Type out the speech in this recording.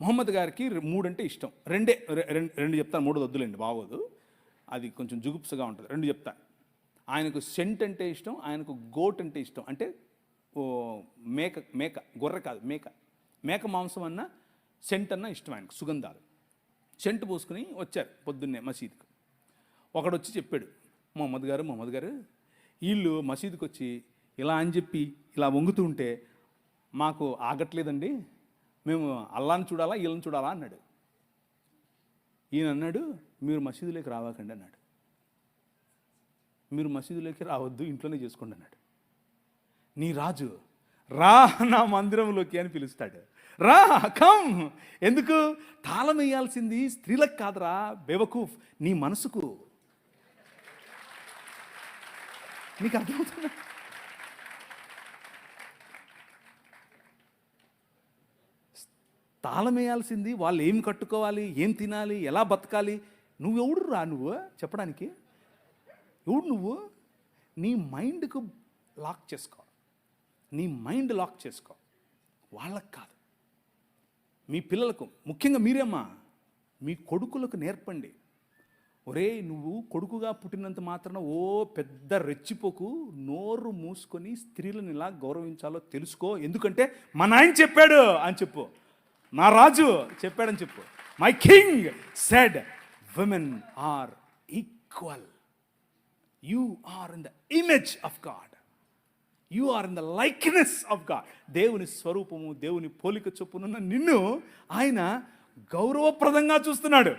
మొహమ్మద్ గారికి 3 అంటే ఇష్టం. రెండు చెప్తాను, 3 వద్దులేండి బాగోదు, అది కొంచెం జుగుప్సగా ఉంటుంది. 2 చెప్తాను. ఆయనకు సెంట్ అంటే ఇష్టం, ఆయనకు గోట్ అంటే ఇష్టం. అంటే మేక గొర్రె కాదు, మేక మాంసం అన్న సెంట్ అన్న ఇష్టం ఆయనకు, సుగంధాలు. సెంట్ పూసుకుని వచ్చారు పొద్దున్నే మసీదుకు. ఒకడు వచ్చి చెప్పాడు, మొహమ్మద్ గారు వీళ్ళు మసీదుకి వచ్చి ఇలా అని చెప్పి ఇలా వంగుతూ ఉంటే మాకు ఆగట్లేదండి, మేము అల్లాని చూడాలా వీళ్ళని చూడాలా అన్నాడు. ఈయన అన్నాడు, మీరు మసీదులోకి రావాకండి అన్నాడు. మీరు మసీదులోకి రావద్దు, ఇంట్లోనే చేసుకోండి అన్నాడు. నీ రాజు రా నా మందిరంలోకి అని పిలుస్తాడు. రా, కమ్. ఎందుకు? తాళం వేయాల్సింది స్త్రీలకు కాదురా బేవకూఫ్, నీ మనసుకు. నీకు అర్థమవుతుందా? తాళం వేయాల్సింది వాళ్ళు ఏం కట్టుకోవాలి, ఏం తినాలి, ఎలా బతకాలి. నువ్వెవడు రా నువ్వు చెప్పడానికి? ఎవడు నువ్వు? నీ మైండ్కు లాక్ చేసుకో, నీ మైండ్ లాక్ చేసుకో, వాళ్ళకు కాదు. మీ పిల్లలకు, ముఖ్యంగా మీరేమ్మా, మీ కొడుకులకు నేర్పండి. ఒరే, నువ్వు కొడుకుగా పుట్టినంత మాత్రాన ఓ పెద్ద రెచ్చిపోకు, నోరు మూసుకొని స్త్రీలను ఇలా గౌరవించాలో తెలుసుకో. ఎందుకంటే మా నాయన చెప్పాడు అని చెప్పు, నా రాజు చెప్పాడని చెప్పు. My king said women are equal. You are in the image of God, you are in the likeness of God. దేవుని స్వరూపము, దేవుని పోలిక చొప్పునున్న నిన్ను ఆయన గౌరవప్రదంగా చూస్తున్నాడు.